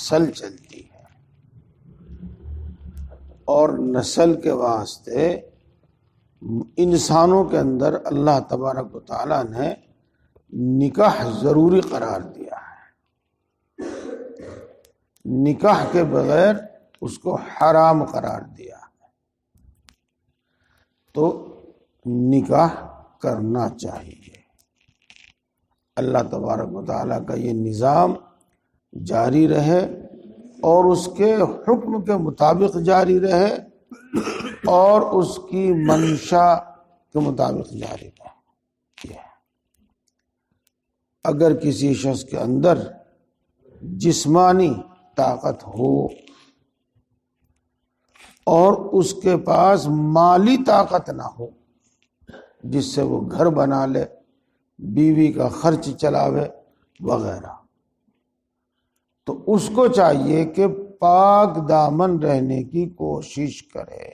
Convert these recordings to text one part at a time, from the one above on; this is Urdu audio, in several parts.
نسل چلتی ہے، اور نسل کے واسطے انسانوں کے اندر اللہ تبارک و تعالیٰ نے نکاح ضروری قرار دیا ہے، نکاح کے بغیر اس کو حرام قرار دیا ہے، تو نکاح کرنا چاہیے۔ اللہ تبارک و تعالیٰ کا یہ نظام جاری رہے اور اس کے حکم کے مطابق جاری رہے اور اس کی منشا کے مطابق جاری رہے۔ اگر کسی شخص کے اندر جسمانی طاقت ہو اور اس کے پاس مالی طاقت نہ ہو جس سے وہ گھر بنا لے، بیوی کا خرچ چلاوے وغیرہ، تو اس کو چاہیے کہ پاک دامن رہنے کی کوشش کرے۔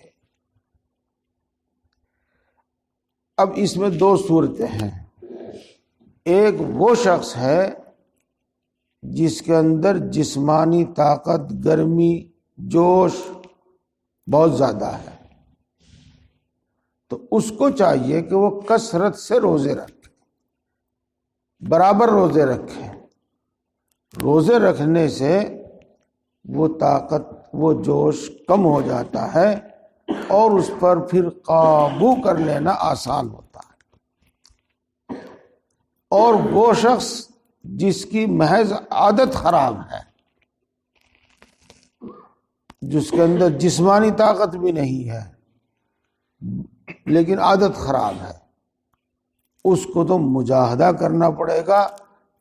اب اس میں دو صورتیں ہیں، ایک وہ شخص ہے جس کے اندر جسمانی طاقت، گرمی، جوش بہت زیادہ ہے، تو اس کو چاہیے کہ وہ کثرت سے روزے رکھے، برابر روزے رکھے۔ روزے رکھنے سے وہ طاقت، وہ جوش کم ہو جاتا ہے اور اس پر پھر قابو کر لینا آسان ہوتا ہے۔ اور وہ شخص جس کی محض عادت خراب ہے، جس کے اندر جسمانی طاقت بھی نہیں ہے لیکن عادت خراب ہے، اس کو تو مجاہدہ کرنا پڑے گا،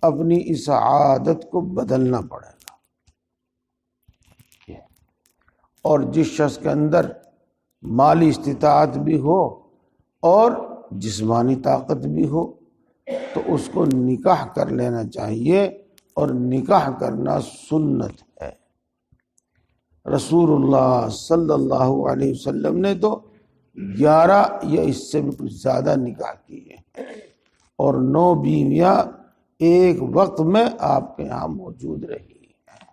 اپنی اس عادت کو بدلنا پڑے گا۔ اور جس شخص کے اندر مالی استطاعت بھی ہو اور جسمانی طاقت بھی ہو تو اس کو نکاح کر لینا چاہیے، اور نکاح کرنا سنت ہے۔ رسول اللہ صلی اللہ علیہ وسلم نے تو 11 یا اس سے بھی کچھ زیادہ نکاح کیے اور 9 بیویاں ایک وقت میں آپ کے یہاں موجود رہی ہیں۔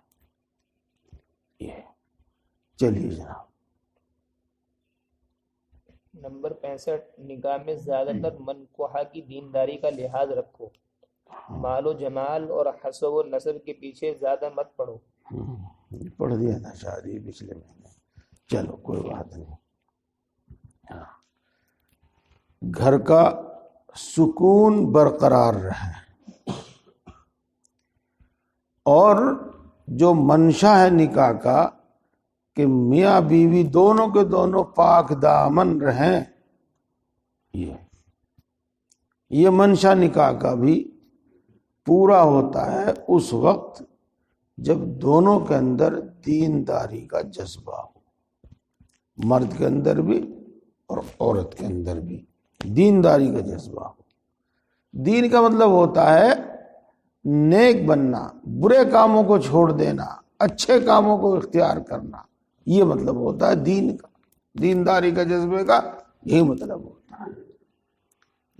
یہ چلیے جناب۔ نمبر 65، نکاح میں زیادہ تر منکوحہ کی دینداری کا لحاظ رکھو، مال و جمال اور حسب و نسب کے پیچھے زیادہ مت پڑو۔ پڑھ دیا تھا شادی پچھلے مہینے، چلو کوئی بات نہیں۔ گھر کا سکون برقرار رہے اور جو منشا ہے نکاح کا کہ میاں بیوی دونوں کے دونوں پاک دامن رہیں، یہ منشا نکاح کا بھی پورا ہوتا ہے اس وقت جب دونوں کے اندر دینداری کا جذبہ ہو، مرد کے اندر بھی اور عورت کے اندر بھی دینداری کا جذبہ ہو۔ دین کا مطلب ہوتا ہے نیک بننا، برے کاموں کو چھوڑ دینا، اچھے کاموں کو اختیار کرنا، یہ مطلب ہوتا ہے دین کا، دینداری کا جذبے کا یہی مطلب ہوتا ہے۔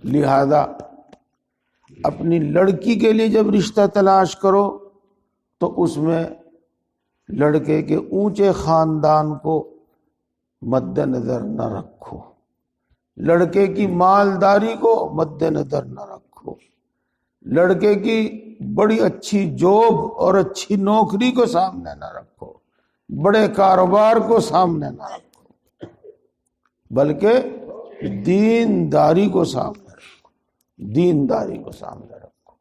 لہذا اپنی لڑکی کے لیے جب رشتہ تلاش کرو تو اس میں لڑکے کے اونچے خاندان کو مد نظر نہ رکھو، لڑکے کی مالداری کو مد نظر نہ رکھو، لڑکے کی بڑی اچھی جاب اور اچھی نوکری کو سامنے نہ رکھو، بڑے کاروبار کو سامنے نہ رکھو، بلکہ دینداری کو سامنے رکھو، دینداری کو سامنے رکھو۔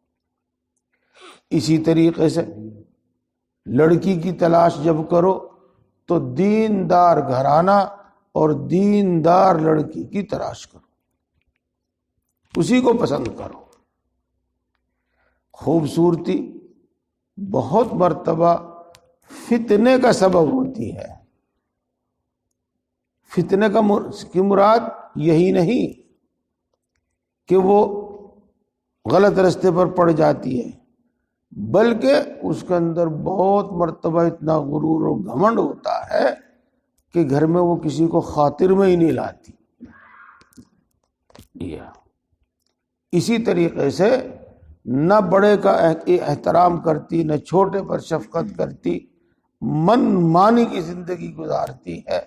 اسی طریقے سے لڑکی کی تلاش جب کرو تو دیندار گھرانہ اور دیندار لڑکی کی تلاش کرو، اسی کو پسند کرو۔ خوبصورتی بہت مرتبہ فتنے کا سبب ہوتی ہے۔ فتنے کی مراد یہی نہیں کہ وہ غلط راستے پر پڑ جاتی ہے، بلکہ اس کے اندر بہت مرتبہ اتنا غرور و گھمنڈ ہوتا ہے کہ گھر میں وہ کسی کو خاطر میں ہی نہیں لاتی۔ اسی طریقے سے نہ بڑے کا احترام کرتی، نہ چھوٹے پر شفقت کرتی، من مانی کی زندگی گزارتی ہے،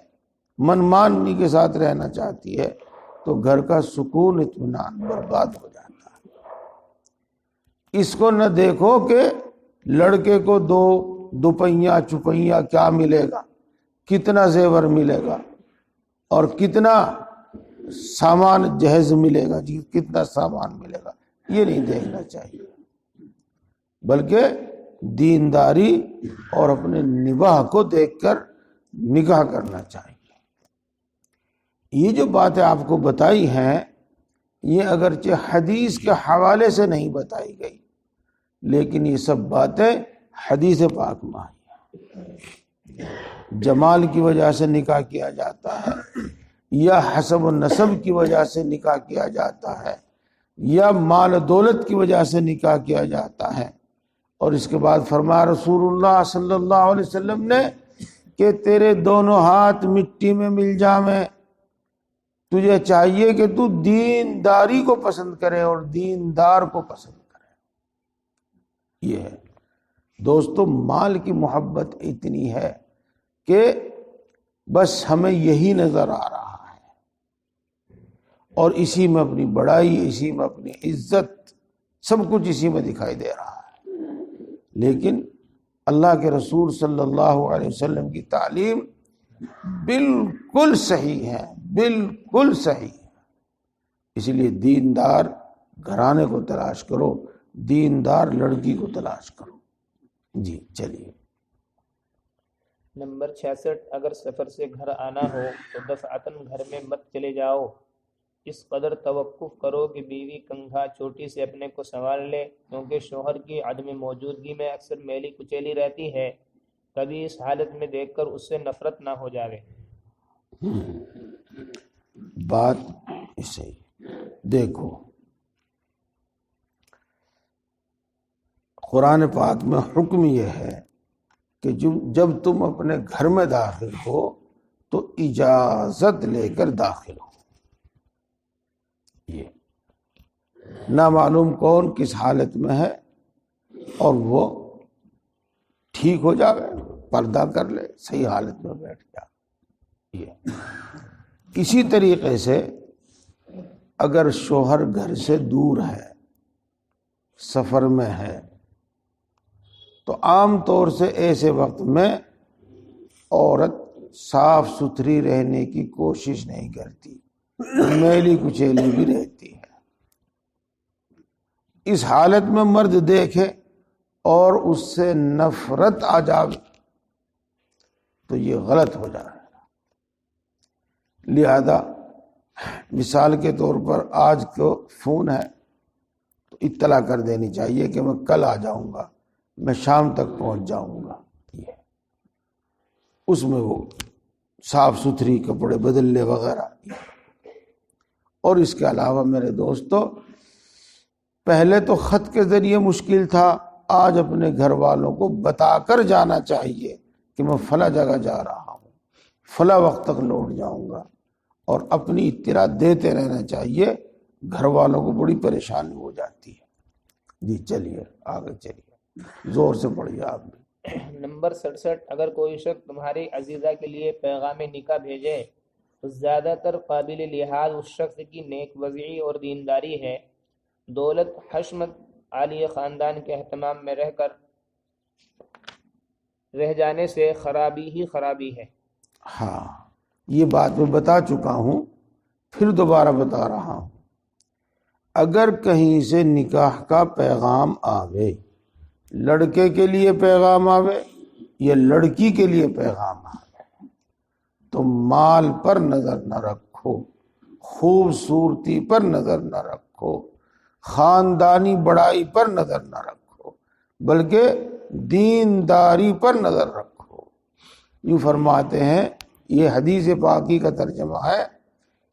من مانی کے ساتھ رہنا چاہتی ہے، تو گھر کا سکون اطمینان برباد ہو جاتا ہے۔ اس کو نہ دیکھو کہ لڑکے کو دو دوپہیا چپہیا کیا ملے گا، کتنا زیور ملے گا، اور کتنا سامان جہیز ملے گا، جی کتنا سامان ملے گا، یہ نہیں دیکھنا چاہیے، بلکہ دینداری اور اپنے نباہ کو دیکھ کر نکاح کرنا چاہیے۔ یہ جو باتیں آپ کو بتائی ہیں، یہ اگرچہ حدیث کے حوالے سے نہیں بتائی گئی، لیکن یہ سب باتیں حدیث پاک میں آئی ہیں۔ جمال کی وجہ سے نکاح کیا جاتا ہے، یا حسب و نسب کی وجہ سے نکاح کیا جاتا ہے، یا مال و دولت کی وجہ سے نکاح کیا جاتا ہے۔ اور اس کے بعد فرمایا رسول اللہ صلی اللہ علیہ وسلم نے کہ تیرے دونوں ہاتھ مٹی میں مل جاویں، تجھے چاہیے کہ تو دینداری کو پسند کرے اور دیندار کو پسند کرے۔ یہ ہے دوستو، مال کی محبت اتنی ہے کہ بس ہمیں یہی نظر آ رہا ہے، اور اسی میں اپنی بڑائی، اسی میں اپنی عزت، سب کچھ اسی میں دکھائی دے رہا ہے۔ لیکن اللہ کے رسول صلی اللہ علیہ وسلم کی تعلیم بالکل صحیح ہے، بالکل صحیح ہے۔ اسی لیے دیندار گھرانے کو تلاش کرو، دیندار لڑکی کو تلاش کرو۔ جی چلیے۔ نمبر 66، اگر سفر سے گھر آنا ہو تو دفعتاً گھر میں مت چلے جاؤ، اس قدر توقف کرو کہ بیوی کنگھا چوٹی سے اپنے کو سنبھال لے، کیونکہ شوہر کی عدم موجودگی میں اکثر میلی کچیلی رہتی ہے، کبھی اس حالت میں دیکھ کر اس سے نفرت نہ ہو جاوے۔ بات اسے دیکھو، قرآن پاک میں حکم یہ ہے کہ جب تم اپنے گھر میں داخل ہو تو اجازت لے کر داخل ہو۔ یہ نہ معلوم کون کس حالت میں ہے، اور وہ ٹھیک ہو جائے، پردہ کر لے، صحیح حالت میں بیٹھ جائے۔ یہ اسی طریقے سے اگر شوہر گھر سے دور ہے، سفر میں ہے، تو عام طور سے ایسے وقت میں عورت صاف ستھری رہنے کی کوشش نہیں کرتی، میلی کچیلی بھی رہتی ہے۔ اس حالت میں مرد دیکھے اور اس سے نفرت آ جائے تو یہ غلط ہو جائے گا۔ لہذا مثال کے طور پر آج کو فون ہے تو اطلاع کر دینی چاہیے کہ میں کل آ جاؤں گا، میں شام تک پہنچ جاؤں گا۔ یہ اس میں وہ صاف ستھری کپڑے بدل لے وغیرہ۔ اور اس کے علاوہ میرے دوستو، پہلے تو خط کے ذریعے مشکل تھا، آج اپنے گھر والوں کو بتا کر جانا چاہیے کہ میں فلاں جگہ جا رہا ہوں، فلاں وقت تک لوٹ جاؤں گا، اور اپنی اطلاع دیتے رہنا چاہیے۔ گھر والوں کو بڑی پریشانی ہو جاتی ہے۔ جی چلیے آگے چلیے، زور سے پڑھیے آپ بھی۔ نمبر 67، اگر کوئی شخص تمہاری عزیزہ کے لیے پیغام نکاح بھیجے تو زیادہ تر قابل لحاظ اس شخص کی نیک وضعی اور دینداری ہے۔ دولت، حشمت، عالیہ خاندان کے اہتمام میں رہ جانے سے خرابی ہی خرابی ہے۔ ہاں، یہ بات میں بتا چکا ہوں، پھر دوبارہ بتا رہا ہوں۔ اگر کہیں سے نکاح کا پیغام آوے، لڑکے کے لیے پیغام آوے یا لڑکی کے لیے پیغام آوے، تو مال پر نظر نہ رکھو، خوبصورتی پر نظر نہ رکھو، خاندانی بڑائی پر نظر نہ رکھو، بلکہ دینداری پر نظر رکھو۔ یوں فرماتے ہیں، یہ حدیث پاکی کا ترجمہ ہے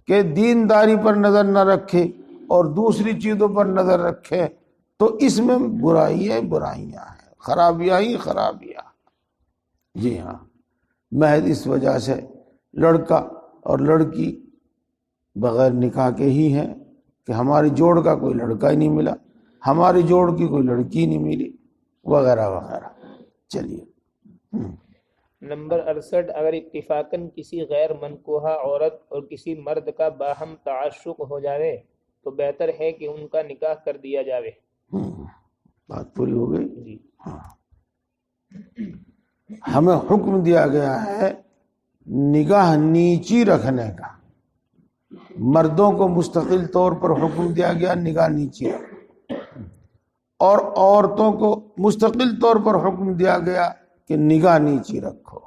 کہ دینداری پر نظر نہ رکھے اور دوسری چیزوں پر نظر رکھے تو اس میں برائیاں ہیں، خرابیاں ہی خرابیاں۔ جی ہاں، محض اس وجہ سے لڑکا اور لڑکی بغیر نکاح کے ہی ہیں کہ ہماری جوڑ کا کوئی لڑکا ہی نہیں ملا، ہماری جوڑ کی کوئی لڑکی نہیں ملی، وغیرہ وغیرہ۔ چلیے۔ نمبر 68 اگر اتفاقاً کسی غیر منکوحہ عورت اور کسی مرد کا باہم تعشق ہو جاوے تو بہتر ہے کہ ان کا نکاح کر دیا جاوے۔ بات پوری ہو گئی۔ جی ہمیں حکم دیا گیا ہے نگاہ نیچی رکھنے کا، مردوں کو مستقل طور پر حکم دیا گیا نگاہ نیچی رکھو، اور عورتوں کو مستقل طور پر حکم دیا گیا کہ نگاہ نیچی رکھو۔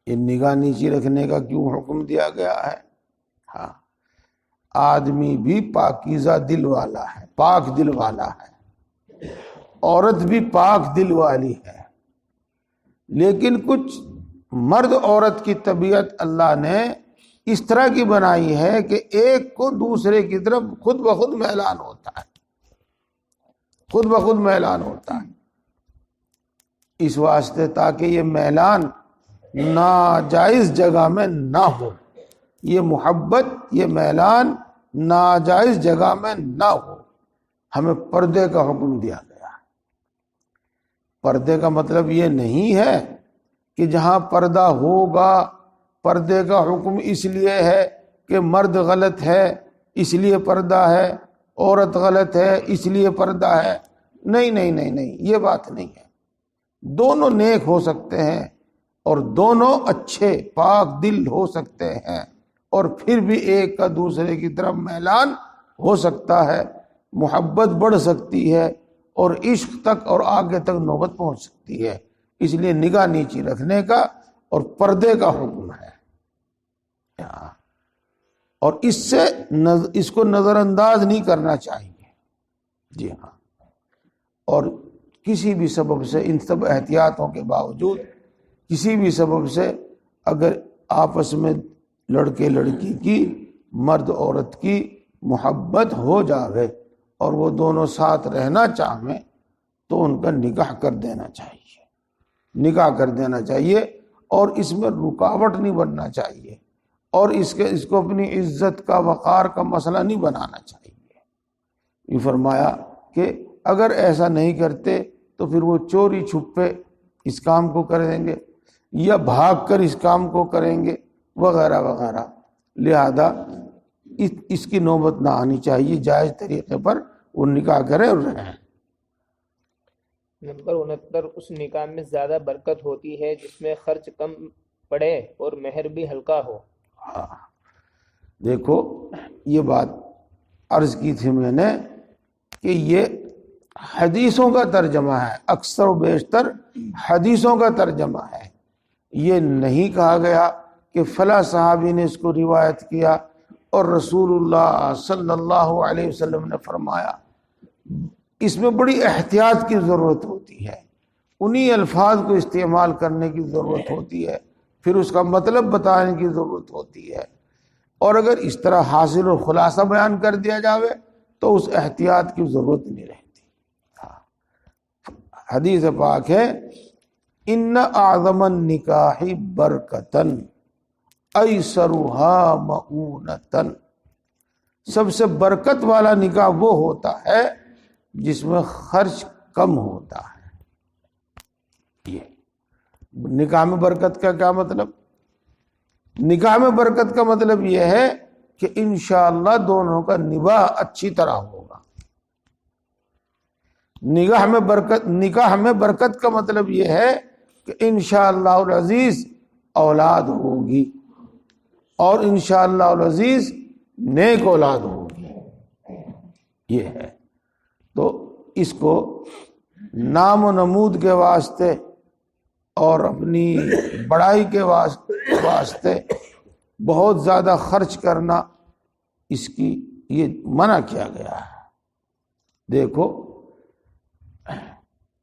یہ نگاہ نیچی رکھنے کا کیوں حکم دیا گیا ہے؟ ہاں، آدمی بھی پاکیزہ دل والا ہے، پاک دل والا ہے، عورت بھی پاک دل والی ہے، لیکن کچھ مرد عورت کی طبیعت اللہ نے اس طرح کی بنائی ہے کہ ایک کو دوسرے کی طرف خود بخود میلان ہوتا ہے، خود بخود میلان ہوتا ہے۔ اس واسطے تاکہ یہ میلان ناجائز جگہ میں نہ ہو، یہ محبت، یہ میلان ناجائز جگہ میں نہ ہو، ہمیں پردے کا حکم دیا گیا ہے۔ پردے کا مطلب یہ نہیں ہے کہ جہاں پردہ ہوگا، پردے کا حکم اس لیے ہے کہ مرد غلط ہے اس لیے پردہ ہے، عورت غلط ہے اس لیے پردہ ہے۔ نہیں نہیں نہیں نہیں، یہ بات نہیں ہے۔ دونوں نیک ہو سکتے ہیں اور دونوں اچھے پاک دل ہو سکتے ہیں، اور پھر بھی ایک کا دوسرے کی طرف میلان ہو سکتا ہے، محبت بڑھ سکتی ہے اور عشق تک اور آگے تک نوبت پہنچ سکتی ہے۔ اس لیے نگاہ نیچی رکھنے کا اور پردے کا حکم ہے، اور اس کو نظر انداز نہیں کرنا چاہیے۔ جی ہاں، اور کسی بھی سبب سے، ان سب احتیاطوں کے باوجود کسی بھی سبب سے اگر آپس میں لڑکے لڑکی کی، مرد عورت کی محبت ہو جاوے اور وہ دونوں ساتھ رہنا چاہیں تو ان کا نکاح کر دینا چاہیے، نکاح کر دینا چاہیے، اور اس میں رکاوٹ نہیں بننا چاہیے، اور اس کو اپنی عزت کا، وقار کا مسئلہ نہیں بنانا چاہیے۔ یہ فرمایا کہ اگر ایسا نہیں کرتے تو پھر وہ چوری چھپے اس کام کو کریں گے یا بھاگ کر اس کام کو کریں گے وغیرہ وغیرہ، لہذا اس کی نوبت نہ آنی چاہیے، جائز طریقے پر وہ نکاح کریں اور رہیں۔ نمبر 69 اس نکاح میں زیادہ برکت ہوتی ہے جس میں خرچ کم پڑے اور مہر بھی ہلکا ہو۔ ہاں، دیکھو یہ بات عرض کی تھی میں نے کہ یہ حدیثوں کا ترجمہ ہے، اکثر و بیشتر حدیثوں کا ترجمہ ہے۔ یہ نہیں کہا گیا کہ فلاں صحابی نے اس کو روایت کیا اور رسول اللہ صلی اللہ علیہ وسلم نے فرمایا۔ اس میں بڑی احتیاط کی ضرورت ہوتی ہے، انہی الفاظ کو استعمال کرنے کی ضرورت ہوتی ہے، پھر اس کا مطلب بتانے کی ضرورت ہوتی ہے، اور اگر اس طرح حاصل اور خلاصہ بیان کر دیا جاوے تو اس احتیاط کی ضرورت نہیں رہتی۔ حدیث پاک ہے ان اعظم النکاح برکتن ایسرها مؤونتن، سب سے برکت والا نکاح وہ ہوتا ہے جس میں خرچ کم ہوتا ہے۔ یہ نکاح میں برکت کا کیا مطلب؟ نکاح میں برکت کا مطلب یہ ہے کہ انشاءاللہ دونوں کا نباہ اچھی طرح ہوگا۔ نکاح میں برکت کا مطلب یہ ہے کہ انشاءاللہ العزیز اولاد ہوگی، اور انشاءاللہ العزیز نیک اولاد ہوگی، یہ ہے۔ تو اس کو نام و نمود کے واسطے اور اپنی بڑائی کے واسطے بہت زیادہ خرچ کرنا، اس کی یہ منع کیا گیا ہے۔ دیکھو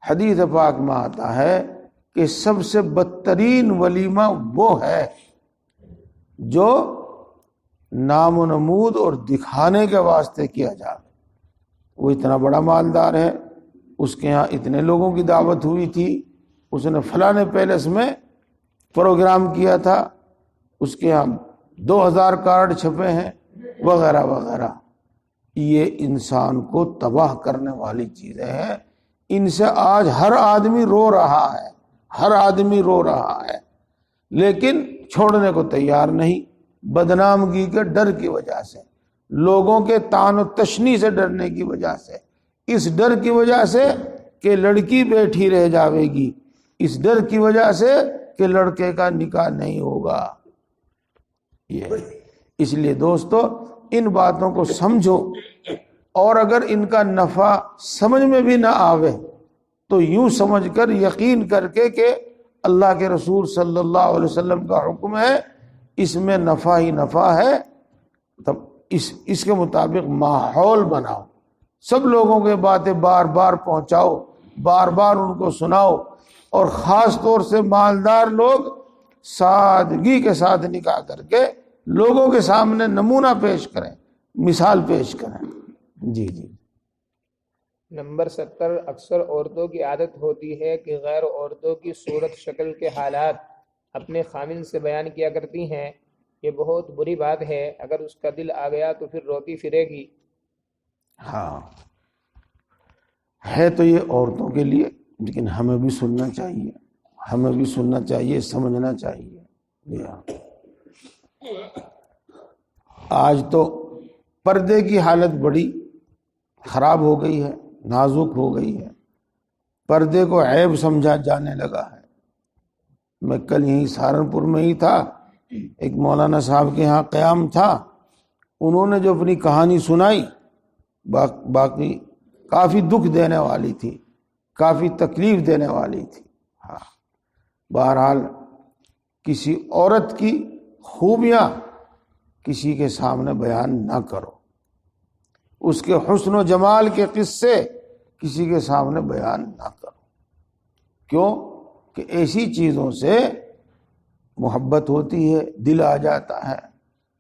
حدیث پاک میں آتا ہے کہ سب سے بدترین ولیمہ وہ ہے جو نام و نمود اور دکھانے کے واسطے کیا جائے۔ وہ اتنا بڑا مالدار ہے، اس کے ہاں اتنے لوگوں کی دعوت ہوئی تھی، اس نے فلاں پیلس میں پروگرام کیا تھا، اس کے ہاں 2000 کارڈ چھپے ہیں وغیرہ وغیرہ۔ یہ انسان کو تباہ کرنے والی چیزیں ہیں، ان سے آج ہر آدمی رو رہا ہے، ہر آدمی رو رہا ہے لیکن چھوڑنے کو تیار نہیں، بدنامگی کے ڈر کی وجہ سے، لوگوں کے طعن و تشنی سے ڈرنے کی وجہ سے، اس ڈر کی وجہ سے کہ لڑکی بیٹھی رہ جاوے گی، اس ڈر کی وجہ سے کہ لڑکے کا نکاح نہیں ہوگا۔ یہ اس لیے دوستو ان باتوں کو سمجھو، اور اگر ان کا نفع سمجھ میں بھی نہ آوے تو یوں سمجھ کر یقین کر کے کہ اللہ کے رسول صلی اللہ علیہ وسلم کا حکم ہے، اس میں نفع ہی نفع ہے، تب اس کے مطابق ماحول بناؤ، سب لوگوں کے باتیں بار بار پہنچاؤ، بار بار ان کو سناؤ، اور خاص طور سے مالدار لوگ سادگی کے ساتھ نکاح کر کے لوگوں کے سامنے نمونہ پیش کریں، مثال پیش کریں۔ جی جی۔ نمبر 70، اکثر عورتوں کی عادت ہوتی ہے کہ غیر عورتوں کی صورت شکل کے حالات اپنے خامن سے بیان کیا کرتی ہیں۔ یہ بہت بری بات ہے، اگر اس کا دل آ گیا تو پھر روتی پھرے گی۔ ہاں ہے تو یہ عورتوں کے لیے، لیکن ہمیں بھی سننا چاہیے، ہمیں بھی سننا چاہیے، سمجھنا چاہیے۔ آج تو پردے کی حالت بڑی خراب ہو گئی ہے، نازک ہو گئی ہے، پردے کو عیب سمجھا جانے لگا ہے۔ میں کل یہیں سہارنپور میں ہی تھا، ایک مولانا صاحب کے ہاں قیام تھا، انہوں نے جو اپنی کہانی سنائی باقی کافی دکھ دینے والی تھی، کافی تکلیف دینے والی تھی۔ ہاں بہرحال کسی عورت کی خوبیاں کسی کے سامنے بیان نہ کرو، اس کے حسن و جمال کے قصے کسی کے سامنے بیان نہ کرو۔ کیوں کہ ایسی چیزوں سے محبت ہوتی ہے، دل آ جاتا ہے،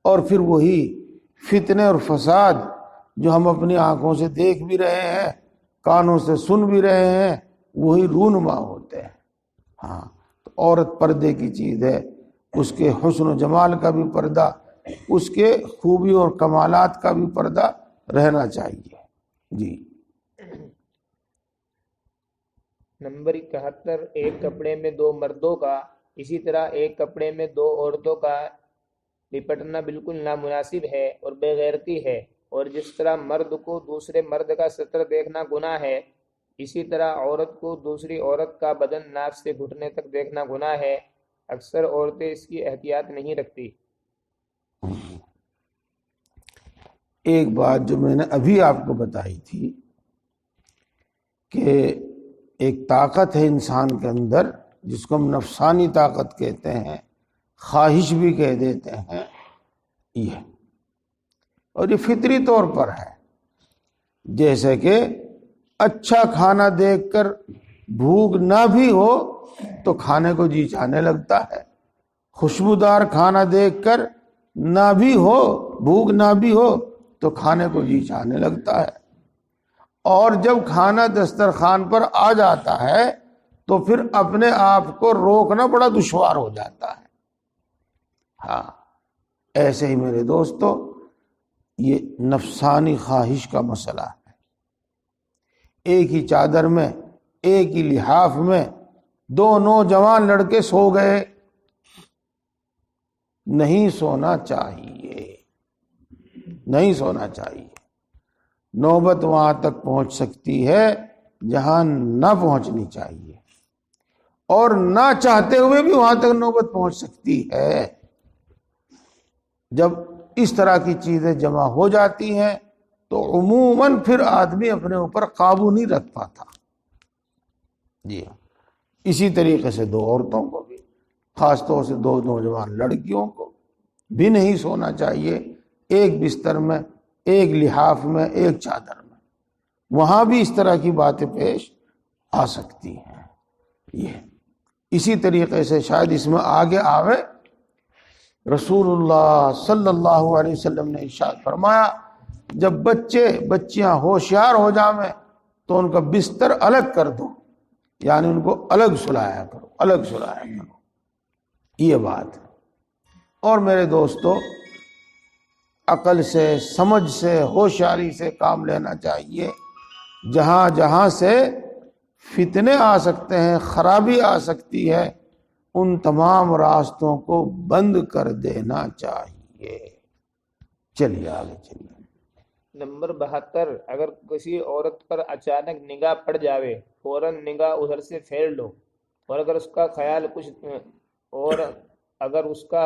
اور پھر وہی فتنے اور فساد جو ہم اپنی آنکھوں سے دیکھ بھی رہے ہیں، کانوں سے سن بھی رہے ہیں، وہی رونما ہوتے ہیں۔ ہاں تو عورت پردے کی چیز ہے، اس کے حسن و جمال کا بھی پردہ، اس کے خوبی اور کمالات کا بھی پردہ رہنا چاہیے۔ جی۔ نمبر 71، ایک کپڑے میں دو مردوں کا، اسی طرح ایک کپڑے میں دو عورتوں کا لپٹنا بالکل نامناسب ہے اور بے غیرتی ہے، اور جس طرح مرد کو دوسرے مرد کا سطر دیکھنا گناہ ہے، اسی طرح عورت کو دوسری عورت کا بدن ناف سے گھٹنے تک دیکھنا گناہ ہے۔ اکثر عورتیں اس کی احتیاط نہیں رکھتی۔ ایک بات جو میں نے ابھی آپ کو بتائی تھی کہ ایک طاقت ہے انسان کے اندر جس کو ہم نفسانی طاقت کہتے ہیں، خواہش بھی کہہ دیتے ہیں، یہ اور یہ فطری طور پر ہے۔ جیسے کہ اچھا کھانا دیکھ کر بھوک نہ بھی ہو تو کھانے کو جی چاہنے لگتا ہے، خوشبودار کھانا دیکھ کر نہ بھی ہو، بھوک نہ بھی ہو تو کھانے کو جی چاہنے لگتا ہے، اور جب کھانا دسترخوان پر آ جاتا ہے تو پھر اپنے آپ کو روکنا بڑا دشوار ہو جاتا ہے۔ ہاں ایسے ہی میرے دوستو یہ نفسانی خواہش کا مسئلہ ہے۔ ایک ہی چادر میں، ایک ہی لحاف میں دو نوجوان لڑکے سو گئے، نہیں سونا چاہیے، نہیں سونا چاہیے۔ نوبت وہاں تک پہنچ سکتی ہے جہاں نہ پہنچنی چاہیے، اور نہ چاہتے ہوئے بھی وہاں تک نوبت پہنچ سکتی ہے۔ جب اس طرح کی چیزیں جمع ہو جاتی ہیں تو عموماً پھر آدمی اپنے اوپر قابو نہیں رکھ پاتا۔ جی ہاں، اسی طریقے سے دو عورتوں کو بھی، خاص طور سے دو نوجوان لڑکیوں کو بھی نہیں سونا چاہیے ایک بستر میں، ایک لحاف میں، ایک چادر میں۔ وہاں بھی اس طرح کی باتیں پیش آ سکتی ہیں۔ یہ اسی طریقے سے شاید اس میں آگے آوے، رسول اللہ صلی اللہ علیہ وسلم نے ارشاد فرمایا جب بچیاں ہوشیار ہو جائیں تو ان کا بستر الگ کر دو، یعنی ان کو الگ سلایا کرو، الگ سلایا کرو، یہ بات۔ اور میرے دوستو عقل سے، سمجھ سے، ہوشیاری سے کام لینا چاہیے۔ جہاں جہاں سے فتنے آ سکتے ہیں، خرابی آ سکتی ہے، ان تمام راستوں کو بند کر دینا چاہیے۔ چلیے آگے چلیے۔ نمبر 72، اگر کسی عورت پر اچانک نگاہ پڑ جاوے فوراً نگاہ ادھر سے پھیر لو، اور اگر اس کا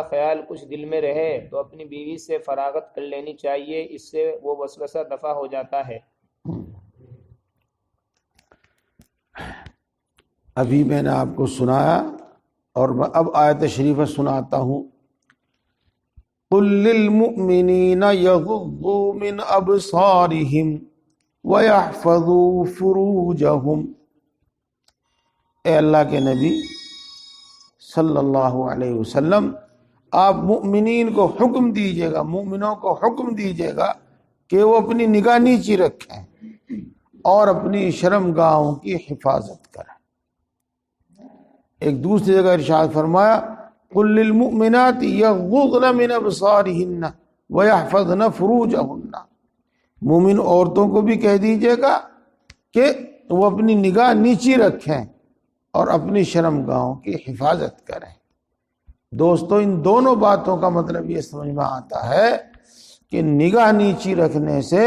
خیال کچھ دل میں رہے تو اپنی بیوی سے فراغت کر لینی چاہیے، اس سے وہ وسوسہ دفع ہو جاتا ہے۔ ابھی میں نے آپ کو سنایا اور میں اب آیت شریفہ سناتا ہوں۔ قل للمؤمنین یغضوا من ابصارہم ویحفظوا فروجہم، اے اللہ کے نبی صلی اللہ علیہ وسلم، آپ مؤمنین کو حکم دیجیے گا، مومنوں کو حکم دیجیے گا کہ وہ اپنی نگاہ نیچی رکھیں اور اپنی شرمگاہوں کی حفاظت کریں۔ ایک دوسری جگہ ارشاد فرمایا قل للمؤمنات یغضضن من ابصارہن ویحفظن فروجہن، مومن عورتوں کو بھی کہہ دیجیے گا کہ وہ اپنی نگاہ نیچی رکھیں اور اپنی شرمگاہوں کی حفاظت کریں۔ دوستو، ان دونوں باتوں کا مطلب یہ سمجھ میں آتا ہے کہ نگاہ نیچی رکھنے سے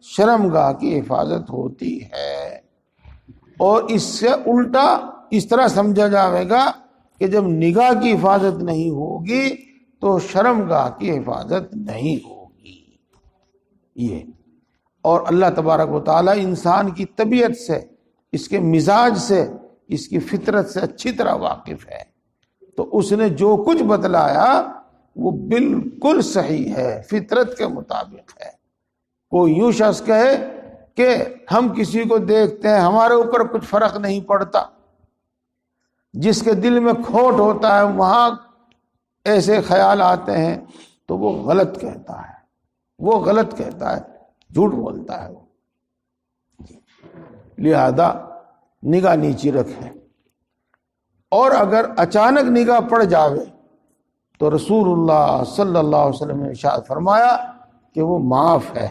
شرمگاہ کی حفاظت ہوتی ہے، اور اس سے الٹا اس طرح سمجھا جائے گا کہ جب نگاہ کی حفاظت نہیں ہوگی تو شرمگاہ کی حفاظت نہیں ہوگی۔ یہ اور اللہ تبارک و تعالی انسان کی طبیعت سے، اس کے مزاج سے، اس کی فطرت سے اچھی طرح واقف ہے، تو اس نے جو کچھ بتلایا وہ بالکل صحیح ہے، فطرت کے مطابق ہے۔ کوئی یوں شخص کہے کہ ہم کسی کو دیکھتے ہیں ہمارے اوپر کچھ فرق نہیں پڑتا، جس کے دل میں کھوٹ ہوتا ہے وہاں ایسے خیال آتے ہیں، تو وہ غلط کہتا ہے، وہ غلط کہتا ہے، جھوٹ بولتا ہے وہ۔ لہذا نگاہ نیچی رکھیں، اور اگر اچانک نگاہ پڑ جاوے تو رسول اللہ صلی اللہ علیہ وسلم نے ارشاد فرمایا کہ وہ معاف ہے،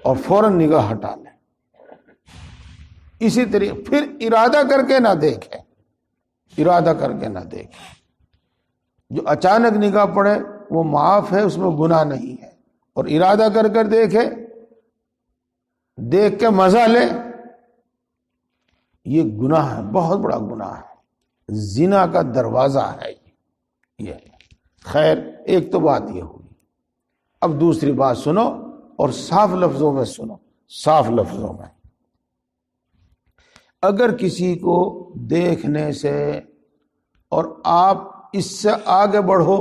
اور فوراً نگاہ ہٹا لیں۔ اسی طریقے پھر ارادہ کر کے نہ دیکھیں، ارادہ کر کے نہ دیکھیں۔ جو اچانک نگاہ پڑے وہ معاف ہے، اس میں گناہ نہیں ہے، اور ارادہ کر کر دیکھے، دیکھ کے مزہ لے، یہ گناہ ہے، بہت بڑا گناہ ہے، زنا کا دروازہ ہے یہ۔ خیر، ایک تو بات یہ ہوئی، اب دوسری بات سنو، اور صاف لفظوں میں سنو، صاف لفظوں میں۔ اگر کسی کو دیکھنے سے اور آپ اس سے آگے بڑھو،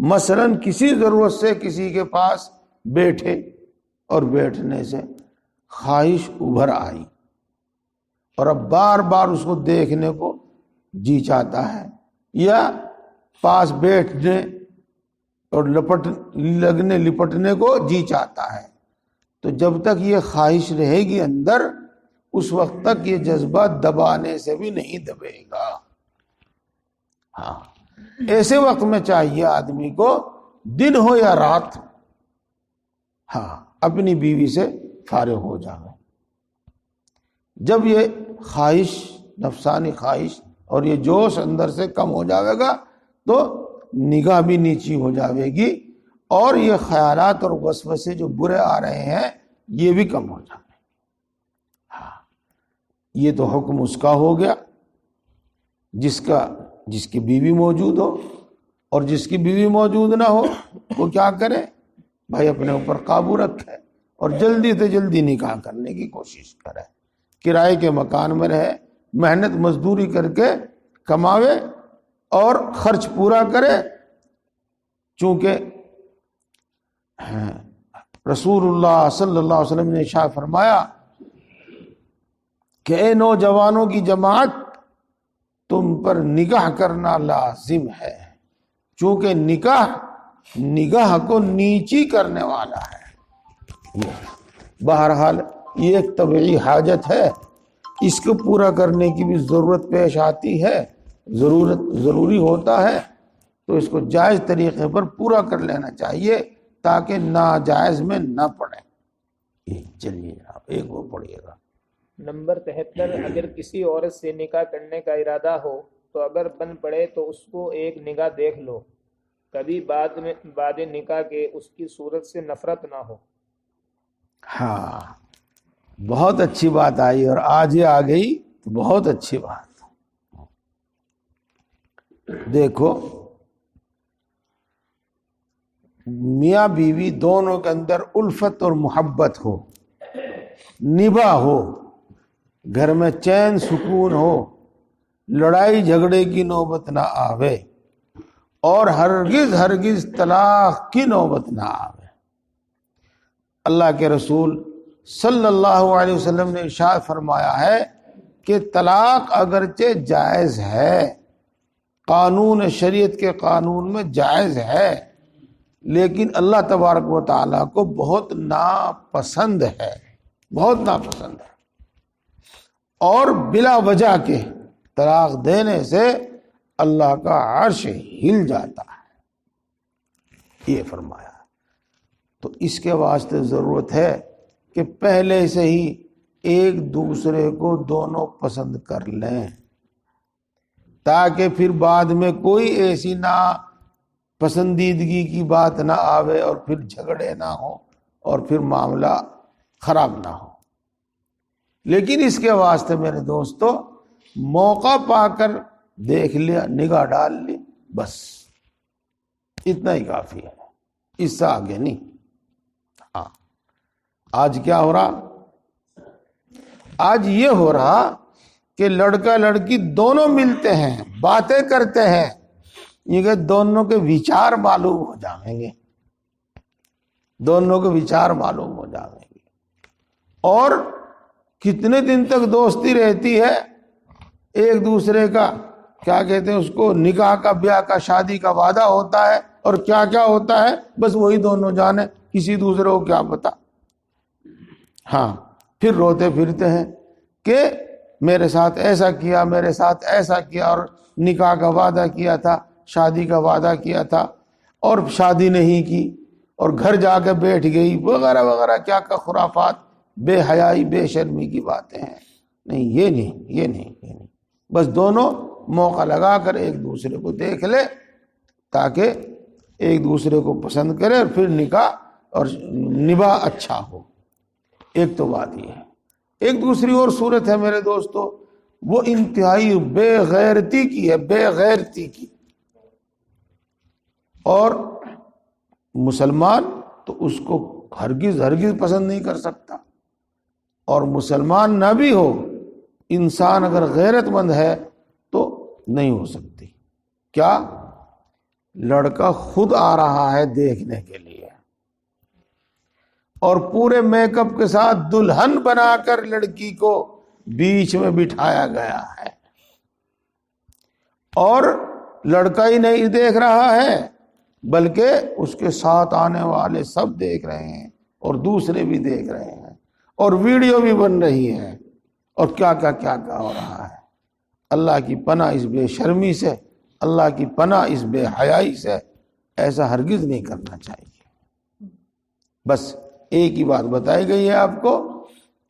مثلا کسی ضرورت سے کسی کے پاس بیٹھے اور بیٹھنے سے خواہش ابھر آئی، اور اب بار بار اس کو دیکھنے کو جی چاہتا ہے، یا پاس بیٹھنے اور لپٹنے کو جی چاہتا ہے، تو جب تک یہ خواہش رہے گی اندر، اس وقت تک یہ جذبہ دبانے سے بھی نہیں دبے گا۔ ہاں، ایسے وقت میں چاہیے آدمی کو، دن ہو یا رات، ہاں، اپنی بیوی سے فارغ ہو جائے۔ جب یہ خواہش، نفسانی خواہش اور یہ جوش اندر سے کم ہو جاوے گا تو نگاہ بھی نیچی ہو جاوے گی، اور یہ خیالات اور وسوسے جو برے آ رہے ہیں یہ بھی کم ہو جائیں گے۔ ہاں، یہ تو حکم اس کا ہو گیا جس کی بیوی موجود ہو، اور جس کی بیوی موجود نہ ہو وہ کیا کرے؟ بھائی اپنے اوپر قابو رکھے اور جلدی سے جلدی نکاح کرنے کی کوشش کرے، کرائے کے مکان میں رہے، محنت مزدوری کر کے کماوے اور خرچ پورا کرے، چونکہ رسول اللہ صلی اللہ علیہ وسلم نے ارشاد فرمایا کہ اے نوجوانوں کی جماعت، تم پر نکاح کرنا لازم ہے، چونکہ نگاہ کو نیچی کرنے والا ہے۔ بہرحال یہ ایک طبعی حاجت ہے، اس کو پورا کرنے کی بھی ضرورت پیش آتی ہے، ضروری ہوتا ہے، تو اس کو جائز طریقے پر پورا کر لینا چاہیے تاکہ ناجائز میں نہ پڑے۔ چلیے آپ ایک وہ پڑھیے گا۔ نمبر 73 اگر کسی عورت سے نکاح کرنے کا ارادہ ہو تو اگر بن پڑے تو اس کو ایک نگاہ دیکھ لو، کبھی بعد نکاح کے اس کی صورت سے نفرت نہ ہو۔ ہاں، بہت اچھی بات آئی، اور آج یہ آ گئی تو بہت اچھی بات۔ دیکھو، میاں بیوی دونوں کے اندر الفت اور محبت ہو، نباہ ہو، گھر میں چین سکون ہو، لڑائی جھگڑے کی نوبت نہ آوے، اور ہرگز طلاق کی نوبت نہ آوے۔ اللہ کے رسول صلی اللہ علیہ وسلم نے ارشاد فرمایا ہے کہ طلاق اگرچہ جائز ہے، قانون شریعت کے قانون میں جائز ہے، لیکن اللہ تبارک و تعالیٰ کو بہت ناپسند ہے، بہت ناپسند ہے، اور بلا وجہ کے طلاق دینے سے اللہ کا عرش ہل جاتا ہے، یہ فرمایا۔ تو اس کے واسطے ضرورت ہے کہ پہلے سے ہی ایک دوسرے کو دونوں پسند کر لیں، تاکہ پھر بعد میں کوئی ایسی پسندیدگی کی بات نہ آوے اور پھر جھگڑے نہ ہو اور پھر معاملہ خراب نہ ہو۔ لیکن اس کے واسطے میرے دوستو موقع پا کر دیکھ لیا، نگاہ ڈال لی، بس اتنا ہی کافی ہے، اس سے آگے نہیں۔ ہاں، آج کیا ہو رہا؟ آج یہ ہو رہا کہ لڑکا لڑکی دونوں ملتے ہیں، باتیں کرتے ہیں، یہ کہ دونوں کے وچار معلوم ہو جائیں گے، دونوں کے وچار معلوم ہو جائیں گے، اور کتنے دن تک دوستی رہتی ہے، ایک دوسرے کا کیا کہتے ہیں اس کو، نکاح کا، بیاہ کا، شادی کا وعدہ ہوتا ہے، اور کیا کیا ہوتا ہے بس وہی دونوں جانے، کسی دوسرے کو کیا پتا۔ ہاں، پھر روتے پھرتے ہیں کہ میرے ساتھ ایسا کیا، میرے ساتھ ایسا کیا، اور نکاح کا وعدہ کیا تھا، شادی کا وعدہ کیا تھا، اور شادی نہیں کی، اور گھر جا کے بیٹھ گئی، وغیرہ وغیرہ، کیا کیا خرافات، بے حیائی، بے شرمی کی باتیں ہیں۔ نہیں، یہ نہیں، بس دونوں موقع لگا کر ایک دوسرے کو دیکھ لے، تاکہ ایک دوسرے کو پسند کرے، اور پھر نکاح اور نباہ اچھا ہو۔ ایک تو بات یہ ہے۔ ایک دوسری اور صورت ہے میرے دوستو، وہ انتہائی بے غیرتی کی ہے، بے غیرتی کی، اور مسلمان تو اس کو ہرگز پسند نہیں کر سکتا، اور مسلمان نہ بھی ہو، انسان اگر غیرت مند ہے تو نہیں ہو سکتی۔ کیا؟ لڑکا خود آ رہا ہے دیکھنے کے لیے، اور پورے میک اپ کے ساتھ دلہن بنا کر لڑکی کو بیچ میں بٹھایا گیا ہے، اور لڑکا ہی نہیں دیکھ رہا ہے بلکہ اس کے ساتھ آنے والے سب دیکھ رہے ہیں، اور دوسرے بھی دیکھ رہے ہیں، اور ویڈیو بھی بن رہی ہے، اور کیا ہو رہا ہے۔ اللہ کی پناہ اس بے شرمی سے، اللہ کی پناہ اس بے حیائی سے، ایسا ہرگز نہیں کرنا چاہیے۔ بس ایک ہی بات بتائی گئی ہے آپ کو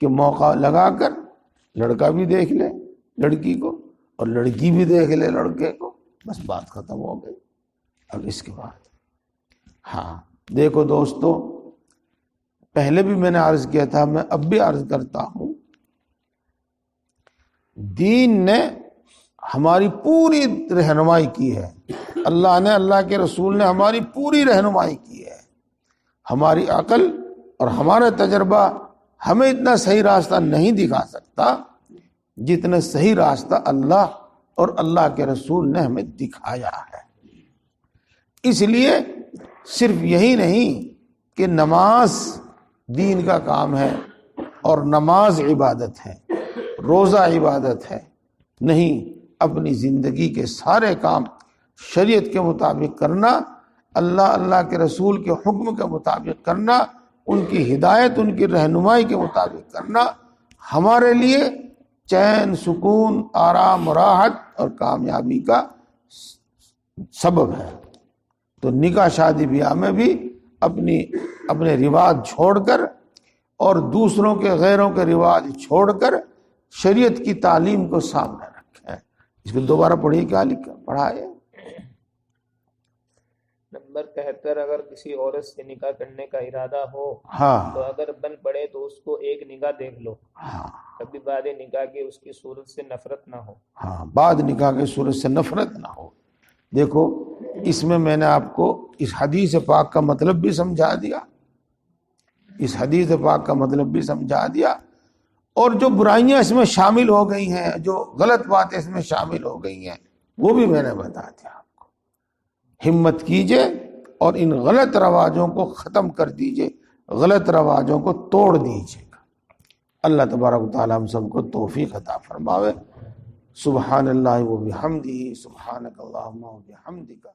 کہ موقع لگا کر لڑکا بھی دیکھ لے لڑکی کو، اور لڑکی بھی دیکھ لے لڑکے کو، بس بات ختم ہو گئی۔ اب اس کے بعد ہاں دیکھو دوستو، پہلے بھی میں نے عرض کیا تھا، میں اب بھی عرض کرتا ہوں، دین نے ہماری پوری رہنمائی کی ہے، اللہ نے، اللہ کے رسول نے ہماری پوری رہنمائی کی ہے۔ ہماری عقل اور ہمارا تجربہ ہمیں اتنا صحیح راستہ نہیں دکھا سکتا جتنا صحیح راستہ اللہ اور اللہ کے رسول نے ہمیں دکھایا ہے۔ اس لیے صرف یہی نہیں کہ نماز دین کا کام ہے اور نماز عبادت ہے، روزہ عبادت ہے، نہیں، اپنی زندگی کے سارے کام شریعت کے مطابق کرنا، اللہ کے رسول کے حکم کے مطابق کرنا، ان کی ہدایت، ان کی رہنمائی کے مطابق کرنا ہمارے لیے چین، سکون، آرام، راحت اور کامیابی کا سبب ہے۔ تو نکاح شادی بیاہ میں بھی اپنے رواج چھوڑ کر اور دوسروں کے، غیروں کے رواج چھوڑ کر شریعت کی تعلیم کو سامنے رکھیں. اس کو دوبارہ پڑھیے، کیا لکھا پڑھا ہے. نمبر 73، اگر کسی عورت سے نکاح کرنے کا ارادہ ہو ہاں تو اگر بن پڑے تو اس کو ایک نگاہ دیکھ لو، ہاں کبھی بعد نکاح کے اس کی صورت سے نفرت نہ ہو. ہاں، بعد نکاح کے صورت سے نفرت نہ ہو. دیکھو اس میں نے آپ کو اس حدیث پاک کا مطلب بھی سمجھا دیا، اس حدیث پاک کا مطلب بھی سمجھا دیا، اور جو برائیاں اس میں شامل ہو گئی ہیں، جو غلط باتیں اس میں شامل ہو گئی ہیں، وہ بھی میں نے بتا دیا آپ کو. ہمت کیجئے اور ان غلط رواجوں کو ختم کر دیجئے، غلط رواجوں کو توڑ دیجئے. اللہ تبارک و تعالی ہم سب کو توفیق عطا فرماوے. سبحان اللہ و بحمدہ، سبحانک اللہم و بحمدک.